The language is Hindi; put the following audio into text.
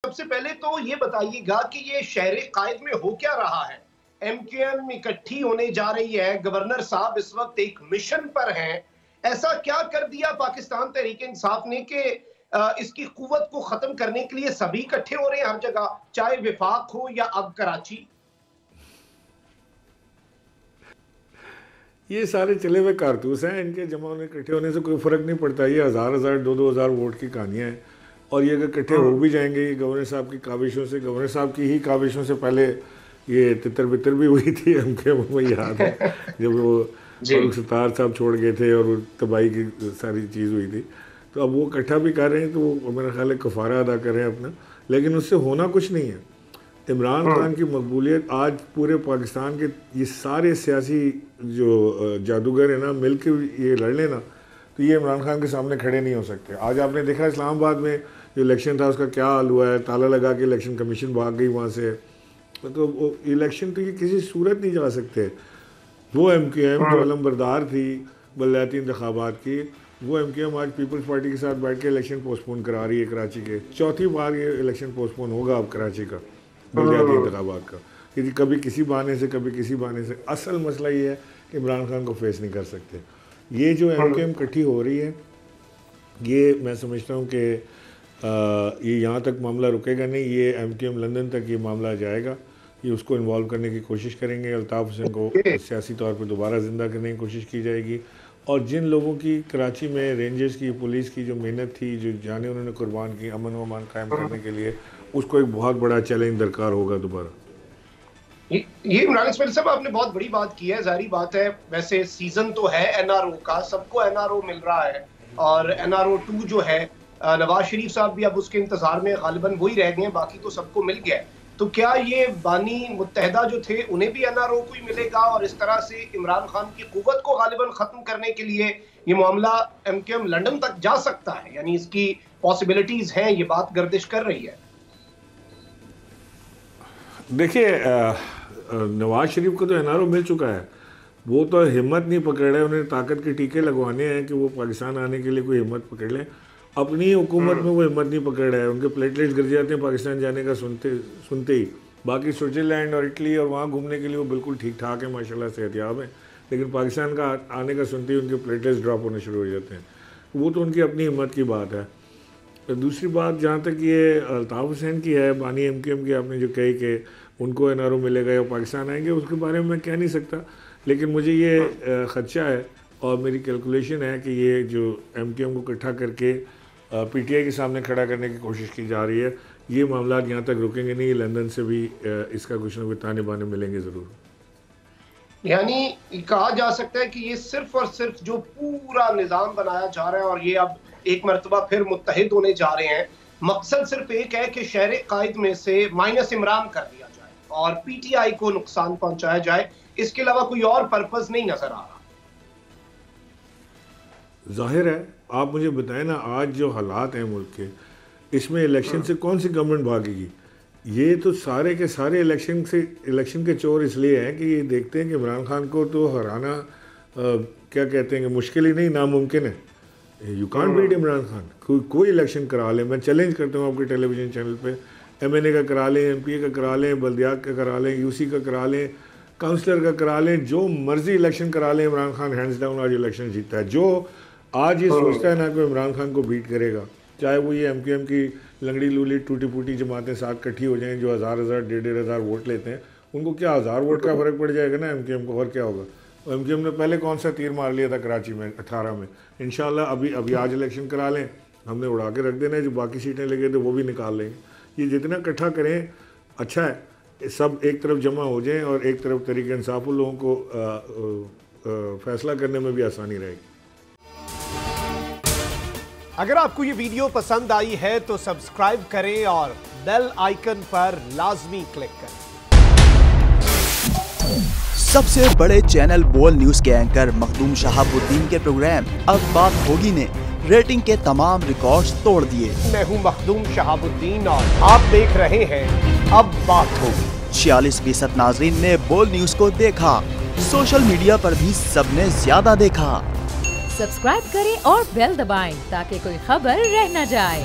सबसे पहले तो ये बताइएगा कि ये शहर कायद में हो क्या रहा है? एमक्यूएम इकट्ठी होने जा रही है, गवर्नर साहब इस वक्त एक मिशन पर हैं। ऐसा क्या कर दिया पाकिस्तान तहरीक इंसाफ ने कि इसकी कुव्वत को खत्म करने के लिए सभी इकट्ठे हो रहे हैं हर जगह, चाहे विफाक हो या अब कराची? ये सारे चले हुए कारतूस हैं, इनके जमा होने इकट्ठे होने से कोई फ़र्क नहीं पड़ता। ये हज़ार 2,000 वोट की कहानियाँ हैं, और ये अगर इकट्ठे हो भी जाएंगे, ये गवर्नर साहब की काविशों से, गवर्नर साहब की ही काविशों से पहले ये तितर बितर भी हुई थी हमके मुझे याद है जब वो फारूक सत्तार साहब छोड़ गए थे और तबाही की सारी चीज़ हुई थी। तो अब वो इकट्ठा भी कर रहे हैं, तो वो मेरा ख्याल है कफ़ारा अदा कर रहे हैं अपना, लेकिन उससे होना कुछ नहीं है। इमरान खान की मकबूलियत आज पूरे पाकिस्तान के ये सारे सियासी जो जादूगर हैं ना, मिल के ये लड़ लेना, तो ये इमरान खान के सामने खड़े नहीं हो सकते। आज आपने देखा इस्लामाबाद में जो इलेक्शन था उसका क्या हाल हुआ है, ताला लगा के इलेक्शन कमीशन भाग गई वहाँ से। तो वो इलेक्शन तो ये किसी सूरत नहीं जा सकते। वो एमक्यूएम जो अलमबरदार थी बलदियाती इंतखाबात की, वो एमक्यूएम आज पीपल्स पार्टी के साथ बैठ के इलेक्शन पोस्टपोन करा रही है कराची के। चौथी बार ये इलेक्शन पोस्टपोन होगा अब कराची का बलदियाती इंतखाबात का, क्योंकि कभी किसी बहाने से कभी किसी बहाने से। असल मसला ये है कि इमरान खान को फेस नहीं कर सकते। ये जो एमक्यूएम इकट्ठी हो रही है, ये मैं समझता हूँ कि ये यहाँ तक मामला रुकेगा नहीं, ये एमक्यूएम लंदन तक ये मामला जाएगा। ये उसको इन्वॉल्व करने की कोशिश करेंगे, अल्ताफ़ हुसैन को सियासी तौर पर दोबारा ज़िंदा करने की कोशिश की जाएगी। और जिन लोगों की कराची में रेंजर्स की, पुलिस की जो मेहनत थी, जो जाने उन्होंने कुर्बान की अमन व अमान कायम करने के लिए, उसको एक बहुत बड़ा चैलेंज दरकार होगा दोबारा। ये इमरान इस्माइल साहब आपने बहुत बड़ी बात की है, जाहिर बात है। वैसे सीजन तो है एनआरओ का, सबको एनआरओ मिल रहा है, और एनआरओ 2 जो है नवाज शरीफ साहब भी अब उसके इंतजार में गालिबन वही रह गए हैं, बाकी तो सबको मिल गया है। तो क्या ये बानी मुत्तहिदा जो थे उन्हें भी एनआरओ को ही मिलेगा, और इस तरह से इमरान खान की कुव्वत को गालिबन खत्म करने के लिए ये मामला एमक्यूएम लंदन तक जा सकता है? यानी इसकी पॉसिबिलिटीज हैं, ये बात गर्दिश कर रही है। देखिए, नवाज शरीफ को तो एनआरओ मिल चुका है, वो तो हिम्मत नहीं पकड़ रहे। उन्हें ताकत के टीके लगवाने हैं कि वो पाकिस्तान आने के लिए कोई हिम्मत पकड़ लें। अपनी हुकूमत में वो हिम्मत नहीं पकड़ रहे हैं, उनके प्लेटलेट्स गिर जाते हैं पाकिस्तान जाने का सुनते ही। बाकी स्विट्ज़रलैंड और इटली और वहाँ घूमने के लिए वो बिल्कुल ठीक ठाक है, माशाल्लाह सेहतियाब हैं, लेकिन पाकिस्तान का आने का सुनते ही उनके प्लेटलेट्स ड्रॉप होने शुरू हो जाते हैं। वो तो उनकी अपनी हिम्मत की बात है। तो दूसरी बात जहाँ तक ये अल्ताफ़ हुसैन की है, बानी एमक्यूएम की, आपने जो कही कि उनको एनआरओ मिलेगा या पाकिस्तान आएंगे, उसके बारे में मैं कह नहीं सकता, लेकिन मुझे ये ख़दशा है और मेरी कैलकुलेशन है कि ये जो एमक्यूएम को इकट्ठा करके पीटीआई के सामने खड़ा करने की कोशिश की जा रही है, ये मामला यहाँ तक रुकेंगे नहीं। लंदन से भी इसका कुछ ना कुछ ताने बाने मिलेंगे ज़रूर। यानी कहा जा सकता है कि ये सिर्फ और सिर्फ जो पूरा निज़ाम बनाया जा रहा है, और ये अब एक मरतबा फिर मुत्तहिद होने जा रहे हैं, मकसद सिर्फ एक है कि शहर कायद में से माइनस इमरान कर दिया जाए और पीटीआई को नुकसान पहुंचाया जाए। इसके अलावा कोई और पर्पस नहीं नजर आ रहा। जाहिर है, आप मुझे बताएं ना, आज जो हालात हैं मुल्क के, इसमें इलेक्शन से कौन सी गवर्नमेंट भागेगी? ये तो सारे के सारे इलेक्शन के चोर इसलिए हैं कि ये देखते हैं कि इमरान खान को तो हराना क्या कहते हैं कि मुश्किल ही नहीं, नामुमकिन है। You can't beat Imran Khan. कोई इलेक्शन करा लें, मैं चैलेंज करता हूँ आपके टेलीविज़न चैनल पे, एमएनए का करा लें, एमपीए का करा लें, बल्दियात का करा लें, यूसी का करा लें, काउंसलर का करा लें, जो मर्जी इलेक्शन करा लें, इमरान खान हैंड्स डाउन आज इलेक्शन जीतता है। जो आज ये सोचता है ना कि इमरान खान को बीट करेगा, चाहे वो ये एमक्यूएम की लंगड़ी लूली टूटी फूटी जमातें साथ इकट्ठी हो जाएं जो 1,000 1,500 वोट लेते हैं, उनको क्या 1000 वोट का फ़र्क पड़ जाएगा ना एमक्यूएम को, और क्या होगा। एमक्यूएम ने पहले कौन सा तीर मार लिया था कराची में 18 में। इंशाल्लाह अभी आज इलेक्शन करा लें, हमने उड़ा के रख देना है, जो बाकी सीटें लगे थे वो भी निकाल लेंगे। ये जितना इकट्ठा करें अच्छा है, सब एक तरफ जमा हो जाएं और एक तरफ तरीके इंसाफ लोगों को फैसला करने में भी आसानी रहेगी। अगर आपको ये वीडियो पसंद आई है तो सब्सक्राइब करें और बेल आइकन पर लाजमी क्लिक करें। सबसे बड़े चैनल बोल न्यूज के एंकर मखदूम शहाबुद्दीन के प्रोग्राम अब बात होगी ने रेटिंग के तमाम रिकॉर्ड्स तोड़ दिए। मैं हूं मखदूम शहाबुद्दीन और आप देख रहे हैं अब बात होगी। 46% नाजरीन ने बोल न्यूज को देखा, सोशल मीडिया पर भी सबने ज्यादा देखा। सब्सक्राइब करें और बेल दबाएं ताकि कोई खबर रह न जाए।